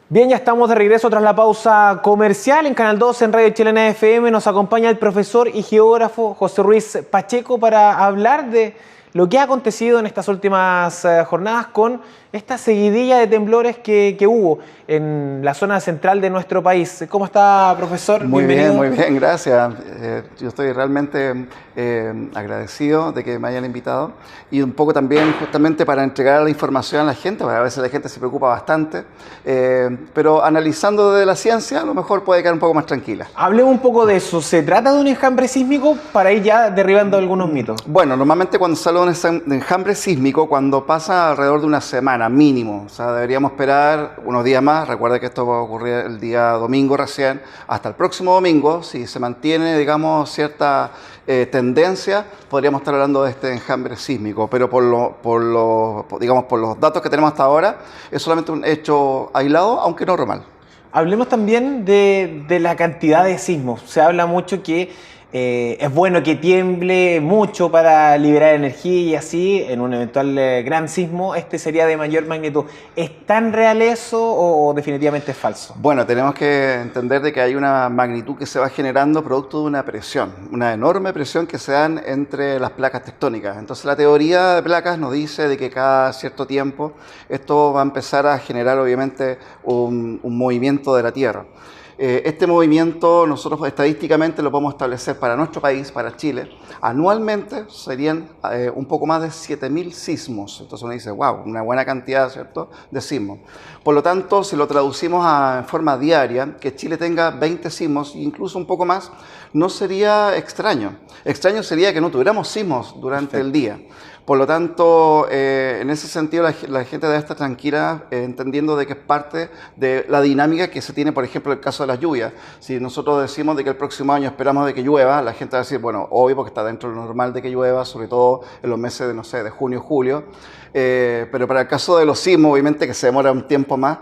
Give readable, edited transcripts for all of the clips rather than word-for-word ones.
Bien, ya estamos de regreso tras la pausa comercial en Canal 2 en Radio Chilena FM. Nos acompaña el profesor y geógrafo José Ruiz Pacheco para hablar de lo que ha acontecido en estas últimas jornadas con esta seguidilla de temblores que hubo en la zona central de nuestro país. ¿Cómo está, profesor? Bienvenido. Muy bien, gracias. Yo estoy realmente agradecido de que me hayan invitado y un poco también justamente para entregar la información a la gente, porque a veces la gente se preocupa bastante, pero analizando desde la ciencia a lo mejor puede quedar un poco más tranquila. Hablemos un poco de eso. ¿Se trata de un enjambre sísmico para ir ya derribando algunos mitos? Bueno, normalmente cuando sale un enjambre sísmico, cuando pasa alrededor de una semana mínimo, o sea, deberíamos esperar unos días más. Recuerda que esto va a ocurrir el día domingo recién, hasta el próximo domingo. Si se mantiene, digamos, cierta tendencia, podríamos estar hablando de este enjambre sísmico, pero por los datos que tenemos hasta ahora, es solamente un hecho aislado, aunque no normal. Hablemos también de la cantidad de sismos. Se habla mucho que es bueno que tiemble mucho para liberar energía y así, en un eventual gran sismo, este sería de mayor magnitud. ¿Es tan real eso o definitivamente es falso? Bueno, tenemos que entender de que hay una magnitud que se va generando producto de una presión, una enorme presión que se dan entre las placas tectónicas. Entonces la teoría de placas nos dice de que cada cierto tiempo esto va a empezar a generar obviamente un movimiento de la Tierra. Este movimiento nosotros estadísticamente lo podemos establecer para nuestro país, para Chile. Anualmente serían un poco más de 7.000 sismos. Entonces uno dice, wow, una buena cantidad, ¿cierto?, de sismos. Por lo tanto, si lo traducimos en forma diaria, que Chile tenga 20 sismos, incluso un poco más, no sería extraño. Extraño sería que no tuviéramos sismos durante el día. Por lo tanto, en ese sentido la gente debe estar tranquila, entendiendo de que es parte de la dinámica que se tiene, por ejemplo, en el caso de las lluvias. Si nosotros decimos de que el próximo año esperamos de que llueva, la gente va a decir, bueno, obvio, porque está dentro de lo normal de que llueva, sobre todo en los meses de, no sé, de junio, julio. Pero para el caso de los sismos, obviamente que se demora un tiempo más,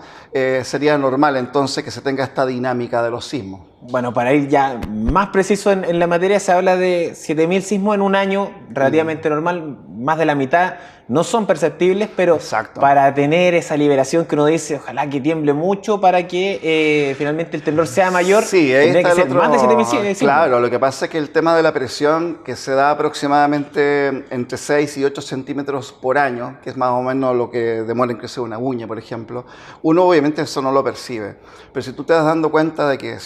sería normal entonces que se tenga esta dinámica de los sismos. Bueno, para ir ya más preciso en la materia, se habla de 7.000 sismos en un año relativamente normal, más de la mitad no son perceptibles, pero exacto, para tener esa liberación que uno dice, ojalá que tiemble mucho para que finalmente el temblor sea mayor, sí, ahí tendría está que ser más de 7.000 sismos. Claro, lo que pasa es que el tema de la presión, que se da aproximadamente entre 6 y 8 centímetros por año, que es más o menos lo que demora en crecer una uña, por ejemplo, uno obviamente eso no lo percibe. Pero si tú te das dando cuenta de que,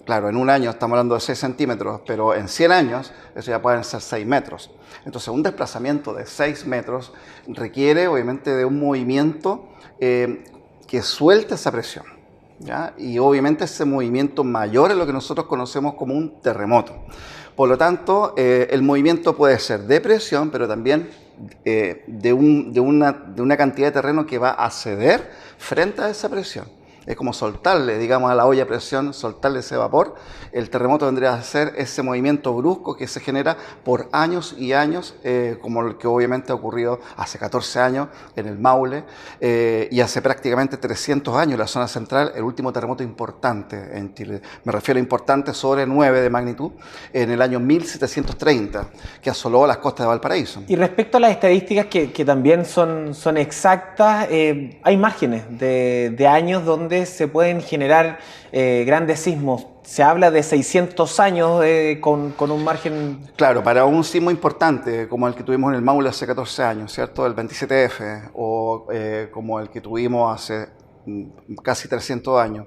claro, en un año estamos hablando de 6 centímetros, pero en 100 años eso ya pueden ser 6 metros. Entonces un desplazamiento de 6 metros requiere obviamente de un movimiento que suelte esa presión, ¿ya? Y obviamente ese movimiento mayor es lo que nosotros conocemos como un terremoto. Por lo tanto, el movimiento puede ser de presión, pero también de una cantidad de terreno que va a ceder frente a esa presión. Es como soltarle, digamos, a la olla a presión, soltarle ese vapor. El terremoto vendría a ser ese movimiento brusco que se genera por años y años, como el que obviamente ha ocurrido hace 14 años en el Maule y hace prácticamente 300 años en la zona central, el último terremoto importante en Chile. Me refiero a importante sobre 9 de magnitud, en el año 1730, que asoló las costas de Valparaíso. Y respecto a las estadísticas que también son exactas, hay márgenes de años donde se pueden generar grandes sismos. Se habla de 600 años con un margen... Claro, para un sismo importante como el que tuvimos en el Maule hace 14 años, ¿cierto? El 27F, o como el que tuvimos hace casi 300 años.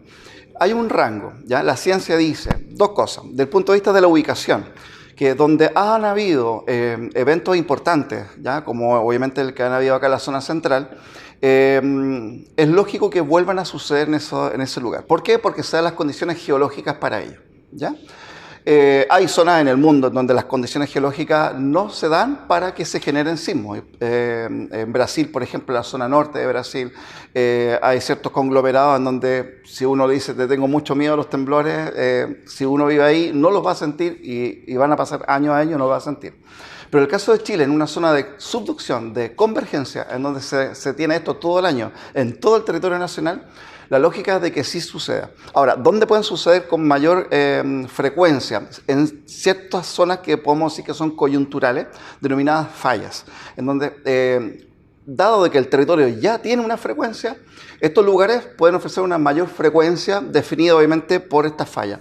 Hay un rango, ¿ya? La ciencia dice dos cosas. Del punto de vista de la ubicación, que donde han habido eventos importantes, ¿ya? Como obviamente el que han habido acá en la zona central, es lógico que vuelvan a suceder en ese lugar. ¿Por qué? Porque se dan las condiciones geológicas para ello, ¿ya? Hay zonas en el mundo donde las condiciones geológicas no se dan para que se generen sismos. En Brasil, por ejemplo, en la zona norte de Brasil, hay ciertos conglomerados en donde si uno dice te tengo mucho miedo a los temblores, si uno vive ahí no los va a sentir y van a pasar años a años y no los va a sentir. Pero el caso de Chile, en una zona de subducción, de convergencia, en donde se tiene esto todo el año, en todo el territorio nacional, la lógica es de que sí suceda. Ahora, ¿dónde pueden suceder con mayor frecuencia? En ciertas zonas que podemos decir que son coyunturales, denominadas fallas, en donde dado de que el territorio ya tiene una frecuencia, estos lugares pueden ofrecer una mayor frecuencia definida obviamente por estas fallas.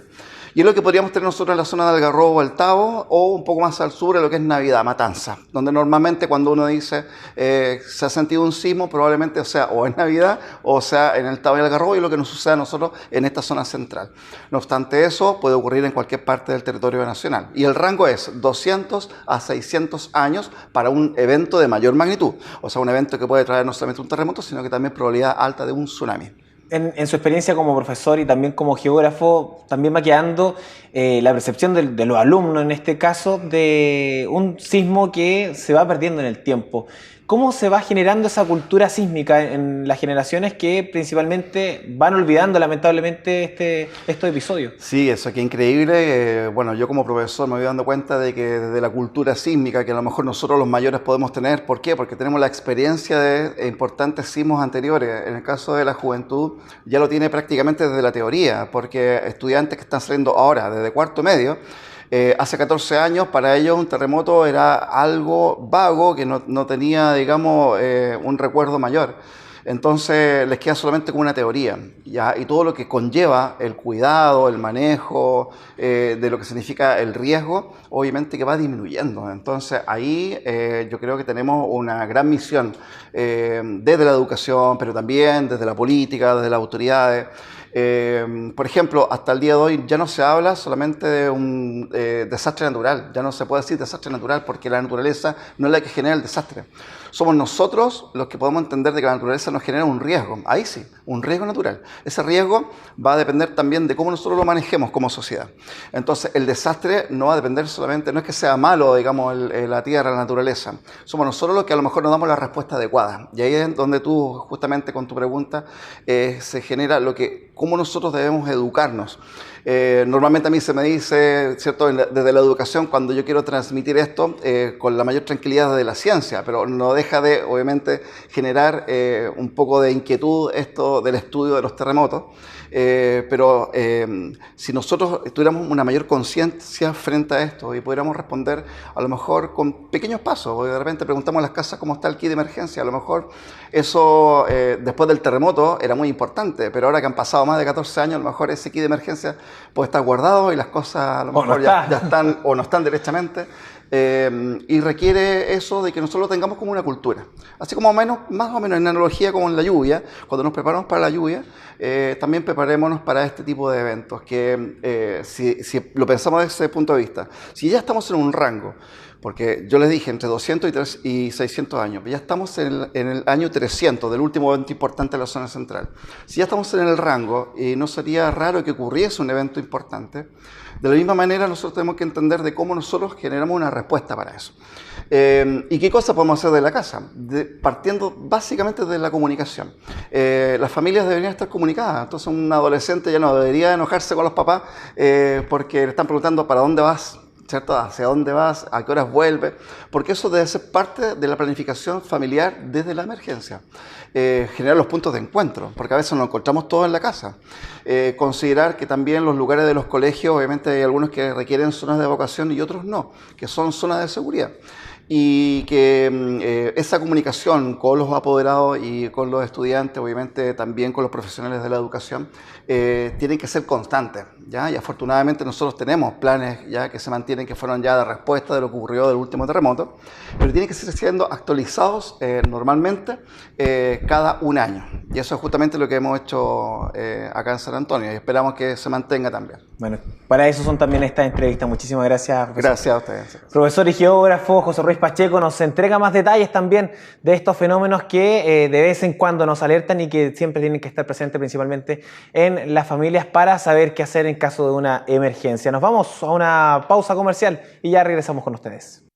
Y es lo que podríamos tener nosotros en la zona de Algarrobo, Altavo, o un poco más al sur en lo que es Navidad, Matanza, donde normalmente cuando uno dice se ha sentido un sismo, probablemente sea o en Navidad o sea en Altavo y Algarrobo, y lo que nos sucede a nosotros en esta zona central. No obstante eso, puede ocurrir en cualquier parte del territorio nacional. Y el rango es 200 a 600 años para un evento de mayor magnitud. O sea, un evento que puede traer no solamente un terremoto, sino que también probabilidad alta de un tsunami. En su experiencia como profesor y también como geógrafo, también va quedando la percepción de los alumnos, en este caso, de un sismo que se va perdiendo en el tiempo. ¿Cómo se va generando esa cultura sísmica en las generaciones que principalmente van olvidando lamentablemente estos episodios? Sí, eso, qué increíble. Bueno, yo como profesor me voy dando cuenta de que desde la cultura sísmica, que a lo mejor nosotros los mayores podemos tener, ¿por qué? Porque tenemos la experiencia de importantes sismos anteriores. En el caso de la juventud ya lo tiene prácticamente desde la teoría, porque estudiantes que están saliendo ahora desde cuarto medio, hace 14 años para ellos un terremoto era algo vago que no tenía, digamos, un recuerdo mayor. Entonces les queda solamente como una teoría, ¿ya? Y todo lo que conlleva el cuidado, el manejo, de lo que significa el riesgo, obviamente que va disminuyendo. Entonces ahí yo creo que tenemos una gran misión desde la educación, pero también desde la política, desde las autoridades. Por ejemplo, hasta el día de hoy ya no se habla solamente de un desastre natural, ya no se puede decir desastre natural porque la naturaleza no es la que genera el desastre. Somos nosotros los que podemos entender de que la naturaleza nos genera un riesgo, ahí sí, un riesgo natural. Ese riesgo va a depender también de cómo nosotros lo manejemos como sociedad. Entonces el desastre no va a depender solamente, no es que sea malo, digamos, la tierra, la naturaleza. Somos nosotros los que a lo mejor nos damos la respuesta adecuada. Y ahí es donde tú, justamente con tu pregunta, se genera cómo nosotros debemos educarnos. Normalmente a mí se me dice, ¿cierto?, desde la educación, cuando yo quiero transmitir esto con la mayor tranquilidad de la ciencia, pero no deja de, obviamente, generar un poco de inquietud esto del estudio de los terremotos. Pero si nosotros tuviéramos una mayor conciencia frente a esto y pudiéramos responder a lo mejor con pequeños pasos, porque de repente preguntamos a las casas cómo está el kit de emergencia, a lo mejor eso después del terremoto era muy importante, pero ahora que han pasado más de 14 años, a lo mejor ese kit de emergencia puede estar guardado y las cosas a lo mejor ya están o no están derechamente. Y requiere eso de que nosotros lo tengamos como una cultura. Así como más o menos en analogía como en la lluvia, cuando nos preparamos para la lluvia, también preparémonos para este tipo de eventos, que si lo pensamos desde ese punto de vista, si ya estamos en un rango, porque yo les dije entre 200 y 600 años, ya estamos en el año 300 del último evento importante de la zona central. Si ya estamos en el rango, no sería raro que ocurriese un evento importante. De la misma manera, nosotros tenemos que entender de cómo nosotros generamos una respuesta para eso. ¿Y qué cosas podemos hacer de la casa? Partiendo básicamente de la comunicación. Las familias deberían estar comunicadas. Entonces un adolescente ya no debería enojarse con los papás porque le están preguntando ¿para dónde vas? ¿Cierto? ¿Hacia dónde vas? ¿A qué horas vuelves? Porque eso debe ser parte de la planificación familiar desde la emergencia. Generar los puntos de encuentro, porque a veces nos encontramos todos en la casa. Considerar que también los lugares de los colegios, obviamente hay algunos que requieren zonas de evacuación y otros no, que son zonas de seguridad. Y que esa comunicación con los apoderados y con los estudiantes, obviamente también con los profesionales de la educación, tienen que ser constantes, ¿ya? Y afortunadamente nosotros tenemos planes ya que se mantienen, que fueron ya de respuesta de lo que ocurrió del último terremoto, pero tienen que seguir siendo actualizados normalmente cada un año. Y eso es justamente lo que hemos hecho acá en San Antonio y esperamos que se mantenga también. Bueno, para eso son también estas entrevistas. Muchísimas gracias, profesor. Gracias a ustedes. Profesor y geógrafo José Ruiz Pacheco nos entrega más detalles también de estos fenómenos que de vez en cuando nos alertan y que siempre tienen que estar presentes principalmente en las familias para saber qué hacer en caso de una emergencia. Nos vamos a una pausa comercial y ya regresamos con ustedes.